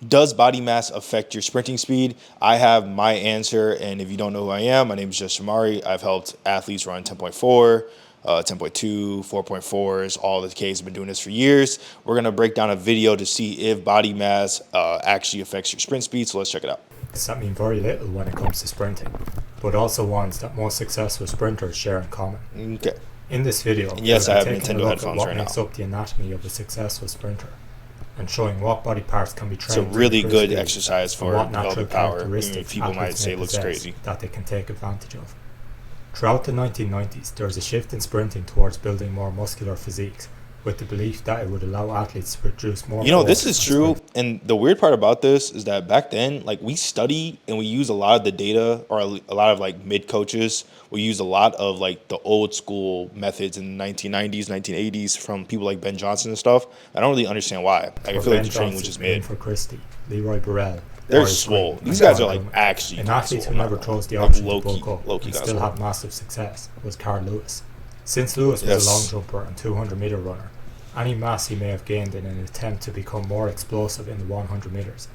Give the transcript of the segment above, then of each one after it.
Does body mass affect your sprinting speed? I have my answer, and if you don't know who I am, my name is Just Shamari. I've helped athletes run 10.4, 10.2, 4.4s, all the case. I've been doing this for years. We're going to break down a video to see if body mass actually affects your sprint speed, so let's check it out. That mean very little when it comes to sprinting, but also ones that most successful sprinters share in common. Okay. In this video, And yes, I we'll have be taking Nintendo a look at headphones what right makes now. up the anatomy of a successful sprinter, and showing what body parts can be It's a trained. really to good increase exercise speed, for and what natural developing power. characteristics People might athletes say may it looks possess crazy. that they can take advantage of. Throughout the 1990s, there was a shift in sprinting towards building more muscular physiques, with the belief that it would allow athletes to produce more. This is true. And the weird part about this is that back then, like, we study and we use a lot of the data, or a lot of like mid coaches. We use a lot of like the old school methods in the 1990s, 1980s from people like Ben Johnson and stuff. I don't really understand why. Like, I feel like the training was just mid. For Christie, Leroy Burrell. They're swole. These guys are like actually. An athlete who never chose the like option low to key, bulk up low key and guys. still have massive success was Carl Lewis. Since Lewis was Yes. a long jumper and 200-meter runner, any mass he may have gained in an attempt to become more explosive in the 100 meters.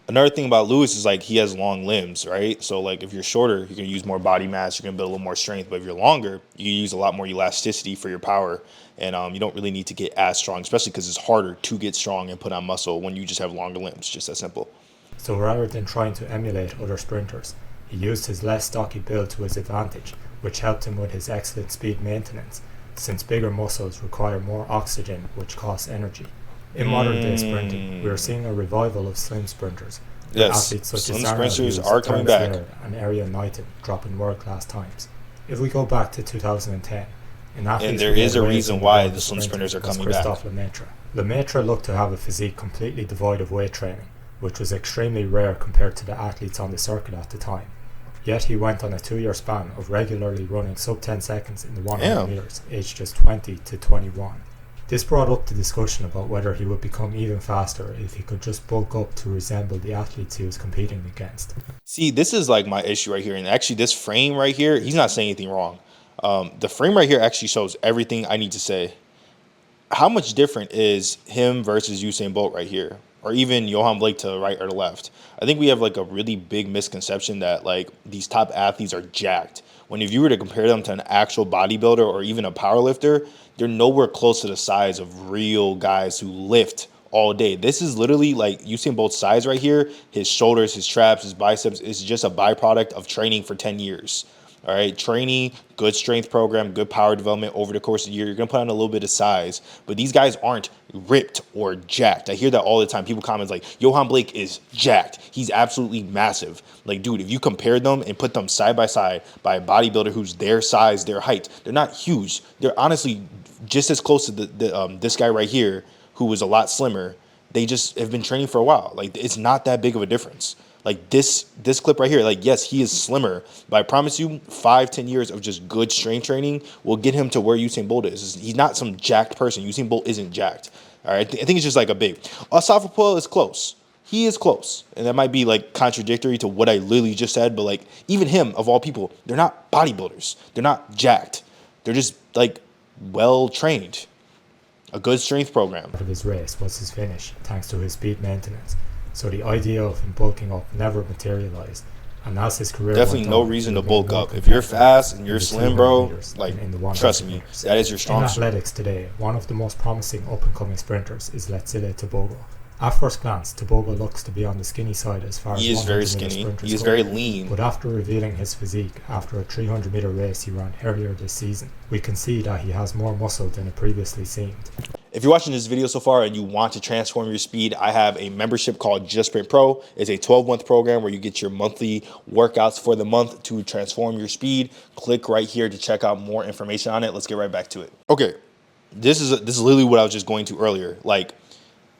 Another thing about Lewis is like he has long limbs, right? So like if you're shorter, you can use more body mass, you can build a little more strength. But if you're longer, you use a lot more elasticity for your power, and you don't really need to get as strong, especially because it's harder to get strong and put on muscle when you just have longer limbs. Just that simple. So rather than trying to emulate other sprinters, he used his less stocky build to his advantage, which helped him with his excellent speed maintenance, since bigger muscles require more oxygen, which costs energy. In modern day sprinting, we are seeing a revival of slim sprinters. with Yes, athletes such slim as Arnold sprinters Hughes, are coming Terence back. Laird, and Ariel Knighton dropping world-class times. If we go back to 2010, an athlete And there who is a made waves reason in the why world the of slim sprinting sprinters are was coming back. Christophe Lemaitre. Lemaitre looked to have a physique completely devoid of weight training, which was extremely rare compared to the athletes on the circuit at the time. Yet he went on a 2-year span of regularly running sub 10 seconds in the 100 Damn. meters, aged just 20 to 21. This brought up the discussion about whether he would become even faster if he could just bulk up to resemble the athletes he was competing against. See, this is like my issue right here. And actually, this frame right here, he's not saying anything wrong. The frame right here actually shows everything I need to say. How much different is him versus Usain Bolt right here? Or even Johan Blake to the right or the left? I think we have like a really big misconception that like these top athletes are jacked. When if you were to compare them to an actual bodybuilder or even a powerlifter, they're nowhere close to the size of real guys who lift all day. This is literally like Usain Bolt's size right here. His shoulders, his traps, his biceps is just a byproduct of training for 10 years. All right, training, good strength program, good power development over the course of the year. You're going to put on a little bit of size, but these guys aren't ripped or jacked. I hear that all the time. People comment like, Johan Blake is jacked. He's absolutely massive. Like, dude, if you compare them and put them side by side by a bodybuilder who's their size, their height, they're not huge. They're honestly just as close to this guy right here, who was a lot slimmer. They just have been training for a while. Like, it's not that big of a difference. Like this clip right here, like, yes, he is slimmer, but I promise you 5-10 years of just good strength training will get him to where Usain Bolt is. He's not some jacked person. Usain Bolt isn't jacked. All right, I think it's just like a big. Asaf Puel is close. He is close, and that might be like contradictory to what I literally just said, but like even him, of all people, they're not bodybuilders. They're not jacked. They're just like well trained. A good strength program. Of his race was his finish, thanks to his speed maintenance. So the idea of him bulking up never materialized. And as his career Definitely went no on, reason he to became bulk more up. If you're competitive fast and in you're the slim, 200 bro, meters like, and in the 100 trust me, meters. that is your strong In suit. athletics today, one of the most promising up-and-coming sprinters is Letsile Tebogo. At first glance, Tebogo looks to be on the skinny side as far as He is very 100-meter skinny. sprinters He is go. very lean. But after revealing his physique after a 300-meter race he ran earlier this season, we can see that he has more muscle than it previously seemed. If you're watching this video so far and you want to transform your speed, I have a membership called Just Sprint Pro. It's a 12-month program where you get your monthly workouts for the month to transform your speed. Click right here to check out more information on it. Let's get right back to it. Okay, this is literally what I was just going to earlier. Like,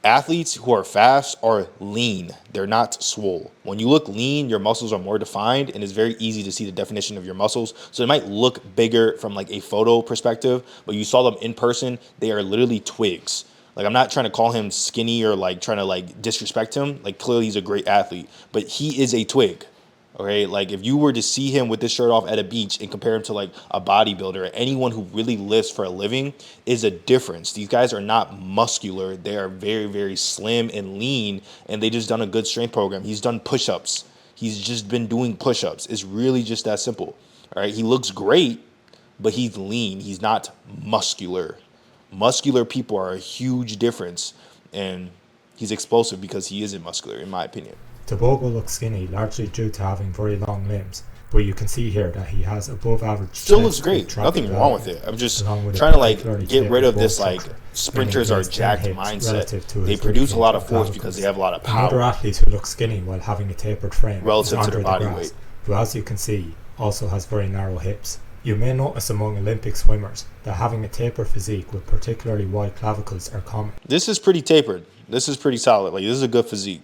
athletes who are fast are lean. They're not swole. When you look lean, your muscles are more defined, and it's very easy to see the definition of your muscles. So they might look bigger from like a photo perspective, but you saw them in person, they are literally twigs. Like, I'm not trying to call him skinny or like trying to like disrespect him. Like, clearly he's a great athlete, but he is a twig. Okay, like if you were to see him with this shirt off at a beach and compare him to like a bodybuilder or anyone who really lifts for a living, is a difference. These guys are not muscular; they are very, very slim and lean, and they just done a good strength program. He's done push-ups. He's just been doing push-ups. It's really just that simple. All right, he looks great, but he's lean. He's not muscular. Muscular people are a huge difference, and he's explosive because he isn't muscular, in my opinion. Tebogo looks skinny, largely due to having very long limbs, but you can see here that he has above average Still looks strength great. Nothing wrong with it. I'm just along with a trying to like particularly get rid of capable this like structure, sprinters meaning are he has jacked thin hips mindset. relative to They his produce a lot of dedicated force because they clavicles. have a lot of Another power. athlete who looks skinny while having a tapered frame Relative is to their Andre body DeGrasse, weight. who, as you can see, also has very narrow hips. You may notice among Olympic swimmers that having a tapered physique with particularly wide clavicles are common. This is pretty tapered. This is pretty solid. Like this is a good physique.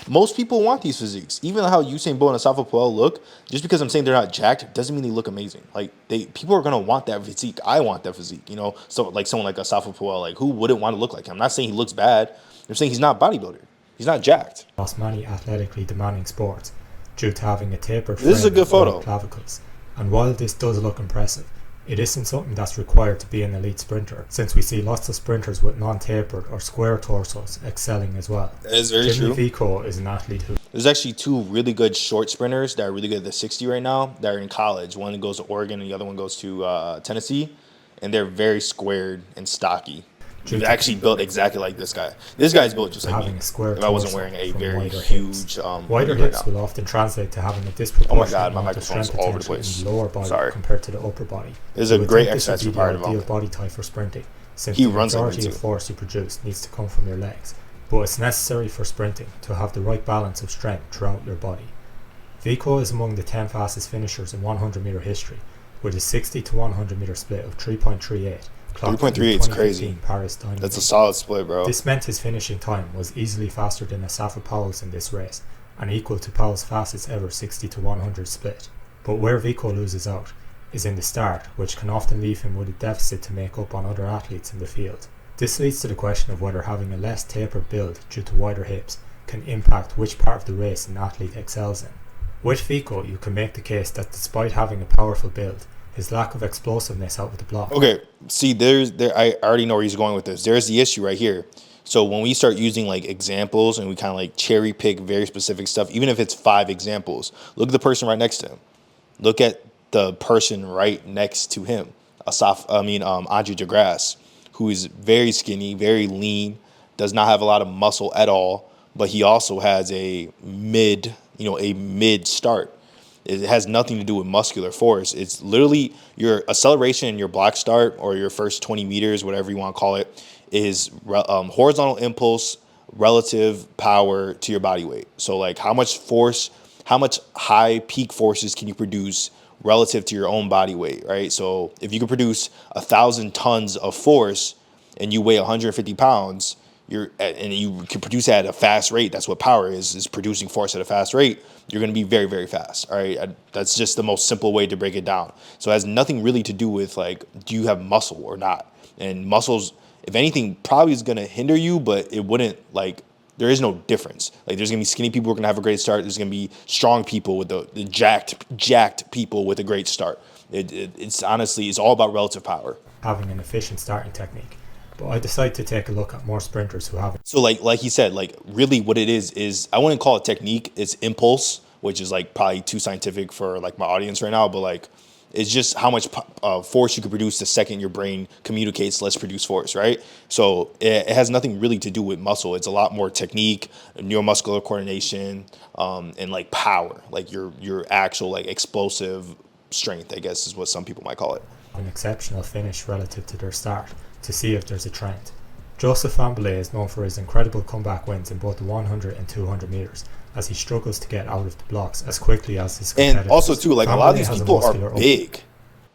Most people want these physiques. Even how Usain Bolt and Asafa Puel look, just because I'm saying they're not jacked doesn't mean they look amazing. Like people are gonna want that physique. I want that physique. You know, so like someone like Asafa Puel, like who wouldn't want to look like him? I'm not saying he looks bad. I'm saying he's not a bodybuilder. He's not jacked. Across many athletically demanding sports due to having a tapered frame This is a good with wide photo. clavicles. And while this does look impressive, it isn't something that's required to be an elite sprinter, since we see lots of sprinters with non-tapered or square torsos excelling as well. That is very Jimmy true. Vico is an athlete who There's actually two really good short sprinters that are really good at the 60 right now that are in college. One goes to Oregon and the other one goes to Tennessee. And they're very squared and stocky. They're actually built exactly like this guy. This guy's built just like having me. a square If I wasn't torso wearing a from very wider huge hips. Wider hoodie hips right now. will often translate to having a Oh my disproportionate God, my amount of microphone's strength all over the potential place. in the lower body Sorry. compared to the upper body. This is You a would great think this would exercise be for the power ideal development. body type for sprinting, since He the runs like me majority of too. force you produce needs to come from your legs, but it's necessary for sprinting to have the right balance of strength throughout your body. Vico is among the 10 fastest finishers in 100 meter history, with a 60 to 100 meter split of 3.38. clocked in the 3.38 is crazy. 2015 Paris Diamond That's a League. solid split, bro. This meant his finishing time was easily faster than Asafa Powell's in this race, and equal to Powell's fastest ever 60 to 100 split. But where Vico loses out is in the start, which can often leave him with a deficit to make up on other athletes in the field. This leads to the question of whether having a less tapered build due to wider hips can impact which part of the race an athlete excels in. With Vico, you can make the case that despite having a powerful build, his lack of explosiveness out of the block. Okay, see, I already know where he's going with this. There's the issue right here. So when we start using like examples and we kind of like cherry pick very specific stuff, even if it's 5 examples, look at the person right next to him. Look at the person right next to him. Andre DeGrasse, who is very skinny, very lean, does not have a lot of muscle at all, but he also has a mid start. It has nothing to do with muscular force. It's literally your acceleration in your block start or your first 20 meters, whatever you want to call it, is horizontal impulse, relative power to your body weight. So like how much force, how much high peak forces can you produce relative to your own body weight, right? So if you can produce 1,000 tons of force and you weigh 150 pounds, and you can produce that at a fast rate. That's what power is producing force at a fast rate. You're going to be very, very fast. All right. That's just the most simple way to break it down. So it has nothing really to do with like, do you have muscle or not? And muscles, if anything, probably is going to hinder you, but it wouldn't like, there is no difference. Like there's going to be skinny people who are going to have a great start. There's going to be strong people with the jacked people with a great start. It's honestly, it's all about relative power. Having an efficient starting technique. But I decided to take a look at more sprinters who have it. So like he said, like really what it is I wouldn't call it technique. It's impulse, which is like probably too scientific for like my audience right now. But like it's just how much force you can produce the second your brain communicates, let's produce force, right? So it has nothing really to do with muscle. It's a lot more technique, neuromuscular coordination, and like power, like your actual like explosive strength, I guess is what some people might call it. An exceptional finish relative to their start to see if there's a trend. Joseph Fahnbulleh is known for his incredible comeback wins in both the 100 and 200 meters, as he struggles to get out of the blocks as quickly as his competitors. And also too, like a lot of these Fahnbulleh has a people are muscular big.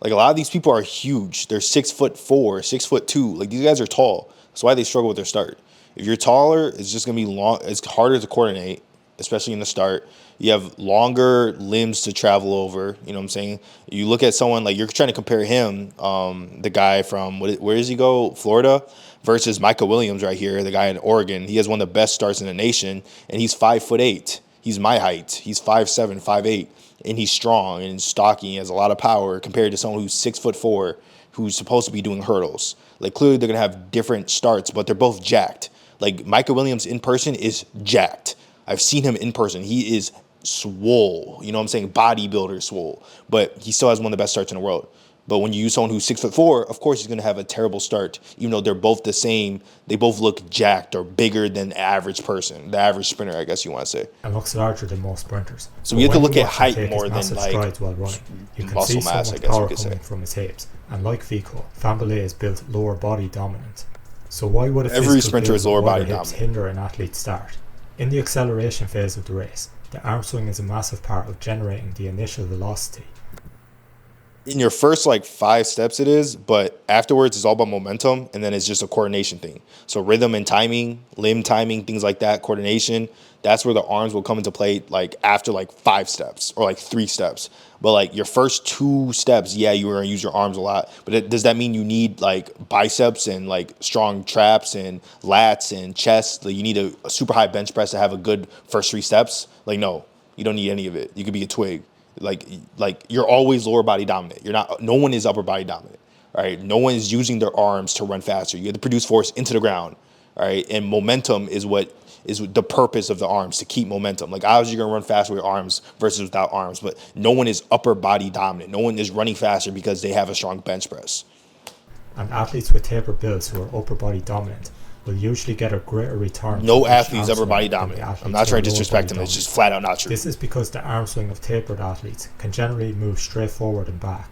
Like a lot of these people are huge. They're 6'4", 6'2". Like these guys are tall. That's why they struggle with their start. If you're taller, it's just gonna be long. It's harder to coordinate, especially in the start. You have longer limbs to travel over. You know what I'm saying? You look at someone like you're trying to compare him, the guy from where does he go? Florida, versus Micah Williams right here, the guy in Oregon. He has one of the best starts in the nation, and he's 5'8". He's my height. He's 5'7", 5'8", and he's strong and stocky. He has a lot of power compared to someone who's 6'4", who's supposed to be doing hurdles. Like, clearly they're gonna have different starts, but they're both jacked. Like, Micah Williams in person is jacked. I've seen him in person. He is swole. You know what I'm saying? Bodybuilder swole. But he still has one of the best starts in the world. But when you use someone who's 6'4", of course he's going to have a terrible start, even though they're both the same. They both look jacked or bigger than the average person, the average sprinter, I guess you want to say. And looks larger than most sprinters. So we have to look at height take more his than massive like strides while running. You can muscle see mass, so I much guess you power could coming say. from his hips. And like Fico, Fambolay is built lower body dominant. So why would a Every physical sprinter build is lower with body wider hips dominant. hinder an athlete's start? In the acceleration phase of the race, the arm swing is a massive part of generating the initial velocity. In your first like 5 steps it is, but afterwards it's all about momentum, and then it's just a coordination thing. So rhythm and timing, limb timing, things like that, coordination, that's where the arms will come into play like after like 5 steps or like 3 steps. But like your first 2 steps, yeah, you're going to use your arms a lot. But does that mean you need like biceps and like strong traps and lats and chest? Like, you need a super high bench press to have a good first 3 steps? Like, no, you don't need any of it. You could be a twig. Like you're always lower body dominant. You're not. No one is upper body dominant. All right. No one is using their arms to run faster. You have to produce force into the ground. All right. And momentum is what is the purpose of the arms, to keep momentum. Like, obviously you're gonna run faster with your arms versus without arms, but no one is upper body dominant. No one is running faster because they have a strong bench press. And athletes with taper builds who are upper body dominant will usually get a greater return. No from each athlete is arm upper swing body than the dominant. athletes I'm not who trying are to lower disrespect body them. It's dominant. just flat out not true. This is because the arm swing of tapered athletes can generally move straight forward and back,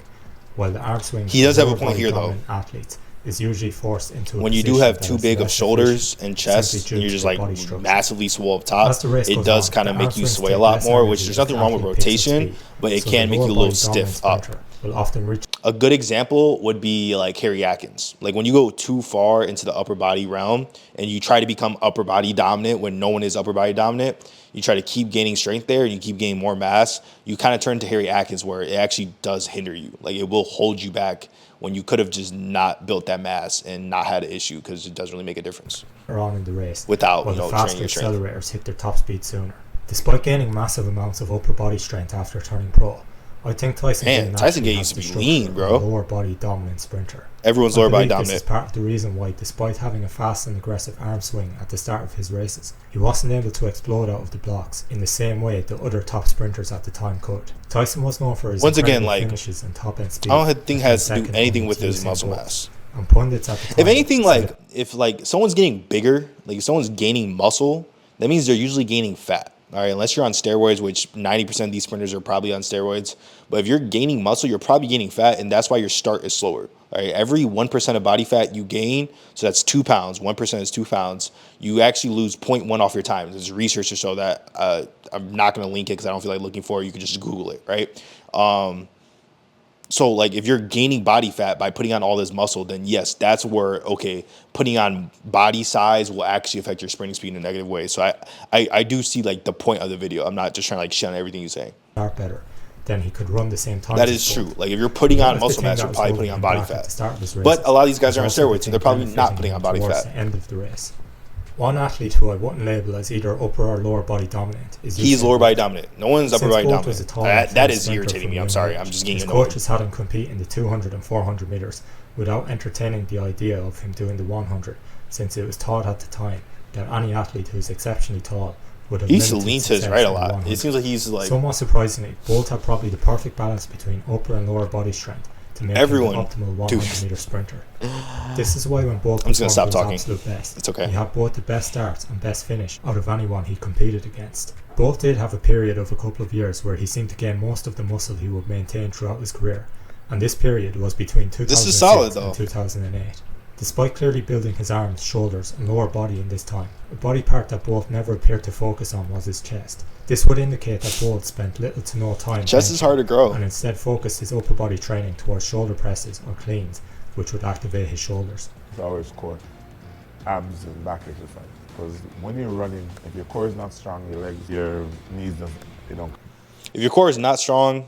while the arm swing He does of have a lower point body here, though. dominant athletes is usually forced into a When you do position have that too is big of less shoulders efficient, and simply chest, due and you're to just the like body structure. massively swole up top, As the race it goes does on, kind the of arm make you swings sway a take lot less more, energy which there's as nothing the wrong with athlete picks up rotation, speed. but it So can the make you a lower little body dominant stiff up. sprinter will often reach A good example would be like Harry Atkins. Like, when you go too far into the upper body realm and you try to become upper body dominant when no one is upper body dominant, you try to keep gaining strength there and you keep gaining more mass, you kind of turn to Harry Atkins, where it actually does hinder you. Like, it will hold you back when you could have just not built that mass and not had an issue, because it doesn't really make a difference on in the race, without, while the training faster your strength. accelerators hit their top speed sooner. Despite gaining massive amounts of upper body strength after turning pro, I think Tyson Man, Gay Tyson naturally Gay has used to the be structure lean, of bro. a lower body dominant sprinter. Everyone's I lower body believe this is dominant. part of the reason why, despite having a fast and aggressive arm swing at the start of his races, he wasn't able to explode out of the blocks in the same way the other top sprinters at the time could. Tyson was known for his Once again, incredible like, finishes and top end speed. I don't think it has to do second anything only with to his Usain muscle Bolt. mass. And pundits at the time If anything, said like, if like someone's getting bigger, like if someone's gaining muscle, that means they're usually gaining fat. All right, unless you're on steroids, which 90% of these sprinters are probably on steroids. But if you're gaining muscle, you're probably gaining fat, and that's why your start is slower. All right, every 1% of body fat you gain, so that's 2 pounds. 1% is 2 pounds. You actually lose 0.1 off your time. There's research to show that. I'm not going to link it because I don't feel like looking for it. You can just Google it, right? So, like, if you're gaining body fat by putting on all this muscle, then yes, that's where, okay, putting on body size will actually affect your sprinting speed in a negative way. So I do see, like, the point of the video. I'm not just trying to, like, shit on everything you say. start better, then he could run the same time. That is true. Like, if you're putting on muscle mass, you're probably putting on body fat. But a lot of these guys are on steroids, so they're probably not putting on body fat. The end of the race. One athlete who I wouldn't label as either upper or lower body dominant is He's Usain lower Bolt. body dominant. No one's upper Since body Bolt was a dominant. tall That athletic is sprinter irritating from me. a I'm young sorry. age, I'm just getting his annoyed. coaches had him compete in the 200 and 400 meters without entertaining the idea of him doing the 100, since it was thought at the time that any athlete who is exceptionally tall would have He used to limited lean to his success right a in the lot. 100. It seems like he's like Somewhat surprisingly, Bolt had probably the perfect balance between upper and lower body strength to make Everyone- him the optimal dude. 100 meter sprinter. This is why when Bolt I'm just gonna stop performed his talking. absolute best, It's okay. he had both the best start and best finish out of anyone he competed against. Bolt did have a period of a couple of years where he seemed to gain most of the muscle he would maintain throughout his career, and this period was between 2006 This is solid, though. and 2008. Despite clearly building his arms, shoulders and lower body in this time, a body part that Bolt never appeared to focus on was his chest. This would indicate that Bolt spent little to no time chest is benching hard to grow. and instead focused his upper body training towards shoulder presses or cleans, which would activate his shoulders. It's always core, abs and back exercise. Because when you're running, if your core is not strong, your legs, your knees, they don't. If your core is not strong,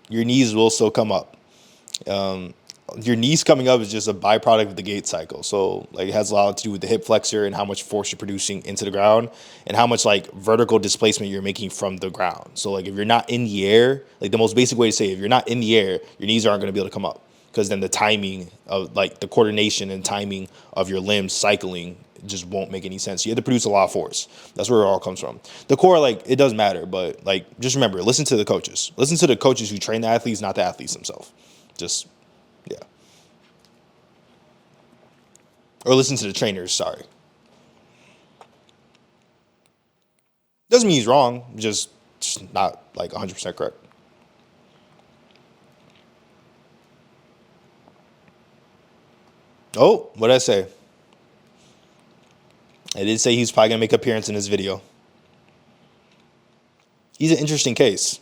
your knees will still come up. A your knees coming up is just a byproduct of the gait cycle. So like it has a lot to do with the hip flexor and how much force you're producing into the ground and how much like vertical displacement you're making from the ground. So like if you're not in the air, like the most basic way to say it, if you're not in the air, your knees aren't going to be able to come up, because then the timing of like the coordination and timing of your limbs cycling just won't make any sense. You have to produce a lot of force. That's where it all comes from. The core, like, it does matter, but like just remember, listen to the coaches. Listen to the coaches who train the athletes, not the athletes themselves. Just yeah. Or listen to the trainers, sorry. Doesn't mean he's wrong, just not like 100% correct. Oh, what did I say? I did say he's probably going to make an appearance in this video. He's an interesting case.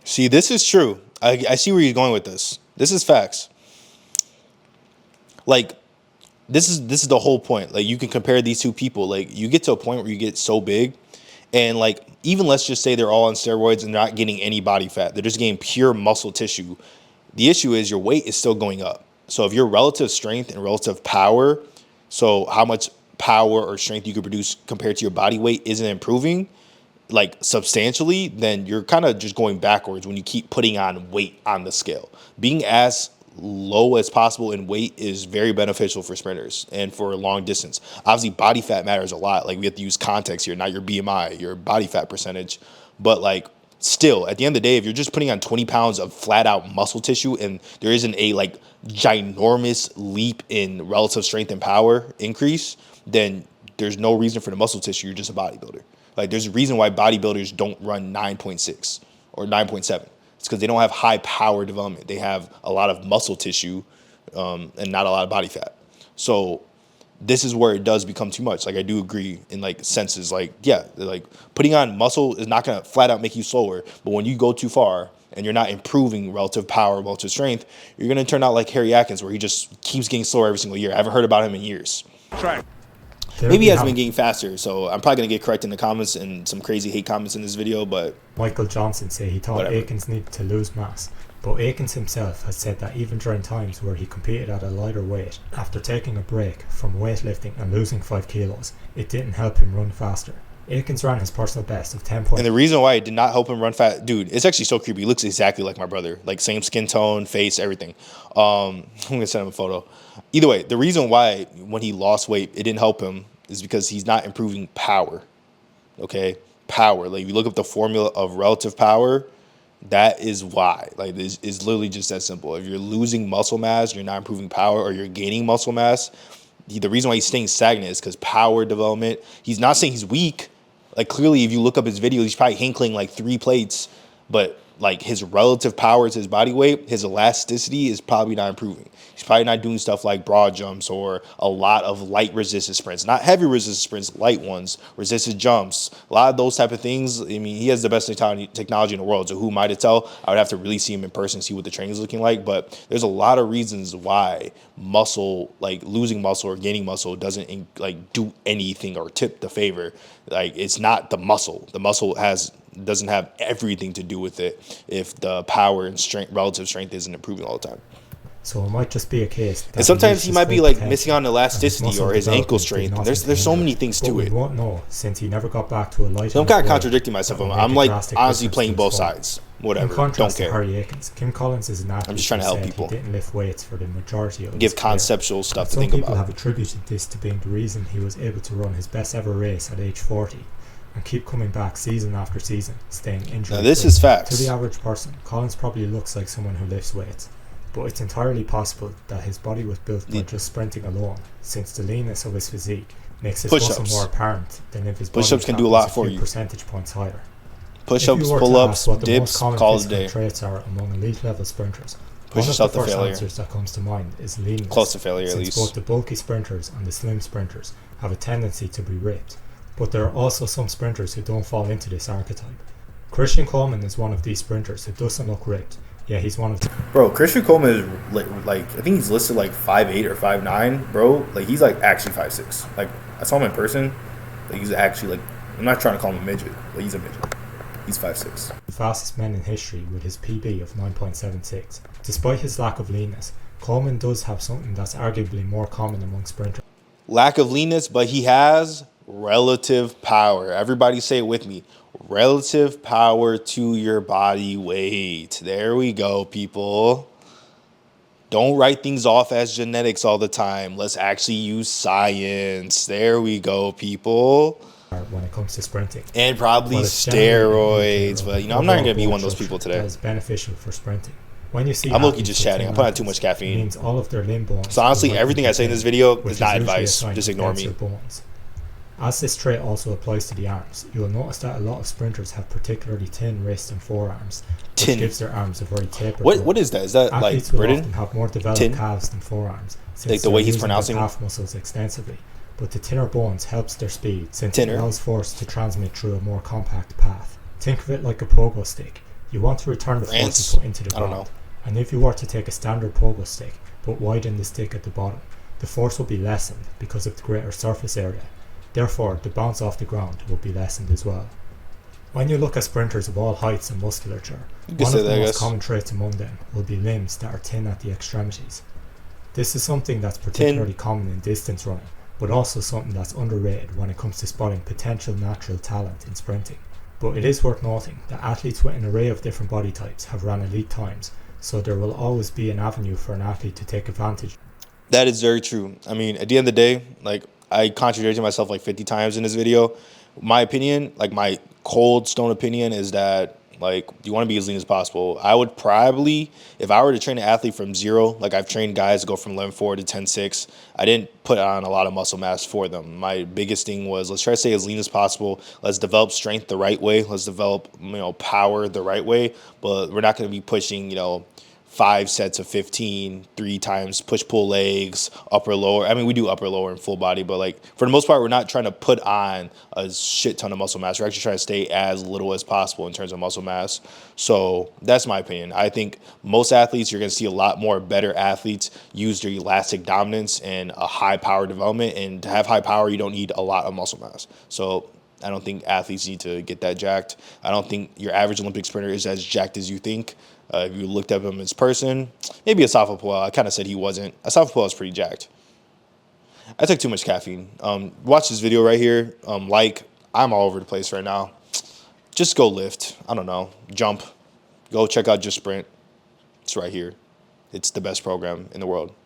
See, this is true. I see where he's going with this. This is facts. Like, this is the whole point. Like, you can compare these two people. Like, you get to a point where you get so big, and like, even let's just say they're all on steroids and not getting any body fat. They're just getting pure muscle tissue. The issue is your weight is still going up. So if your relative strength and relative power, so how much power or strength you can produce compared to your body weight, isn't improving like substantially, then you're kind of just going backwards when you keep putting on weight on the scale. Being as low as possible in weight is very beneficial for sprinters and for long distance. Obviously, body fat matters a lot. Like, we have to use context here, not your BMI, your body fat percentage. But like, still, at the end of the day, if you're just putting on 20 pounds of flat out muscle tissue and there isn't a like ginormous leap in relative strength and power increase, then there's no reason for the muscle tissue. You're just a bodybuilder. Like, there's a reason why bodybuilders don't run 9.6 or 9.7. It's because they don't have high power development. They have a lot of muscle tissue and not a lot of body fat. So this is where it does become too much. Like, I do agree in like senses. Like, yeah, like putting on muscle is not going to flat out make you slower. But when you go too far and you're not improving relative power, relative strength, you're going to turn out like Harry Atkins, where he just keeps getting slower every single year. I haven't heard about him in years. Try. Maybe he hasn't been getting faster, so I'm probably going to get correct in the comments and some crazy hate comments in this video, but Michael Johnson say he thought whatever. Aikens needed to lose mass, but Aikens himself has said that even during times where he competed at a lighter weight, after taking a break from weightlifting and losing 5 kilos, it didn't help him run faster. Aikens ran his personal best of 10 points. And the reason why it did not help him run fast, dude, it's actually so creepy. He looks exactly like my brother, like same skin tone, face, everything. I'm going to send him a photo. Either way, the reason why when he lost weight, it didn't help him is because he's not improving power. Okay? Power. Like, if you look up the formula of relative power, that is why. Like, it's literally just that simple. If you're losing muscle mass, you're not improving power, or you're gaining muscle mass, the reason why he's staying stagnant is because power development. He's not saying he's weak. Like, clearly, if you look up his video, he's probably hinkling like 3 plates, but like his relative power to his body weight, his elasticity is probably not improving. He's probably not doing stuff like broad jumps or a lot of light resisted sprints, not heavy resisted sprints, light ones, resisted jumps, a lot of those type of things. I mean, he has the best technology in the world. So who am I to tell? I would have to really see him in person, see what the training is looking like. But there's a lot of reasons why muscle, like losing muscle or gaining muscle, doesn't like do anything or tip the favor. Like, it's not the muscle. The muscle doesn't have everything to do with it if the power and strength, relative strength, isn't improving all the time. So it might just be a case that and sometimes he might be like missing on elasticity or his ankle strength. There's so many things to it. We won't know since he never got back to a light. So I'm kind of contradicting myself. I'm like honestly playing both sides. Whatever. In contrast Don't care. to Harry Aikens, Kim Collins is an athlete. I'm just trying to help people. He didn't lift weights for the majority of Give his conceptual stuff to Some think people about. have attributed this to being the reason he was able to run his best ever race at age 40 and keep coming back season after season, staying injured. Now this is facts. To the average person, Collins probably looks like someone who lifts weights, but it's entirely possible that his body was built by just sprinting alone, since the leanness of his physique makes his muscle more apparent than if his body push-ups can do a lot for you. Percentage points higher. Push-ups, pull-ups, dips, call it a day. Traits are among elite level sprinters. Push yourself to failure. One of the first answers that comes to mind is leanness. Close to failure, at since least. Both the bulky sprinters and the slim sprinters have a tendency to be ripped, but there are also some sprinters who don't fall into this archetype. Christian Coleman is one of these sprinters who doesn't look ripped. Yeah, he's one of the... Bro, Christian Coleman is like I think he's listed like 5'8" or 5'9", bro. Like, he's like actually 5'6". Like, I saw him in person. Like, he's actually like I'm not trying to call him a midget, but he's a midget. He's 5'6". The fastest men in history with his PB of 9.76. Despite his lack of leanness, Coleman does have something that's arguably more common among sprinters. Lack of leanness, but he has relative power. Everybody say it with me. Relative power to your body weight. There we go, people. Don't write things off as genetics all the time. Let's actually use science. There we go, people. When it comes to sprinting. And probably Well, it's generally steroids. But, I'm not going to be one of those people that today. is beneficial for sprinting. When you see I'm low-key athletes just with chatting. thin I'm putting out too ankles, much caffeine. It means all of their limb bones. So honestly, will likely everything I say in be this video which is not usually a advice. sign Just of ignore me. denser bones. As this trait also applies to the arms, you will notice that a lot of sprinters have particularly thin wrists and forearms, which Tin. gives their arms a very tapered What look. What is that? Is that Athletes like will Britain? often have more developed Tin? calves than forearms, since Like the way they're he's using pronouncing their it? calf muscles extensively. But the thinner bones helps their speed, since Tinner. it allows force to transmit through a more compact path. Think of it like a pogo stick. You want to return the force France? you put into the I don't ground. know. And if you were to take a standard pogo stick, but widen the stick at the bottom, the force will be lessened because of the greater surface area. Therefore, the bounce off the ground will be lessened as well. When you look at sprinters of all heights and musculature, could one say of the that, I most guess. common traits among them will be limbs that are thin at the extremities. This is something that's particularly common in distance running, but also something that's underrated when it comes to spotting potential natural talent in sprinting. But it is worth noting that athletes with an array of different body types have ran elite times, so there will always be an avenue for an athlete to take advantage. That is very true. I mean, at the end of the day, like, I contradicted myself like 50 times in this video. My opinion, like my cold stone opinion, is that, like, you want to be as lean as possible. I would probably, if I were to train an athlete from zero, like I've trained guys to go from 11.4 to 10.6, I didn't put on a lot of muscle mass for them. My biggest thing was, let's try to stay as lean as possible. Let's develop strength the right way. Let's develop, power the right way. But we're not going to be pushing, 5 sets of 15, 3 times push-pull legs, upper, lower. I mean, we do upper, lower, and full body, but like for the most part, we're not trying to put on a shit ton of muscle mass. We're actually trying to stay as little as possible in terms of muscle mass. So that's my opinion. I think most athletes, you're going to see a lot more better athletes use their elastic dominance and a high power development. And to have high power, you don't need a lot of muscle mass. So I don't think athletes need to get that jacked. I don't think your average Olympic sprinter is as jacked as you think. If you looked at him as person, maybe Asafa Puel. I kind of said he wasn't. Asafa Puel is pretty jacked. I took too much caffeine. Watch this video right here. I'm all over the place right now. Just go lift. I don't know. Jump. Go check out Just Sprint. It's right here. It's the best program in the world.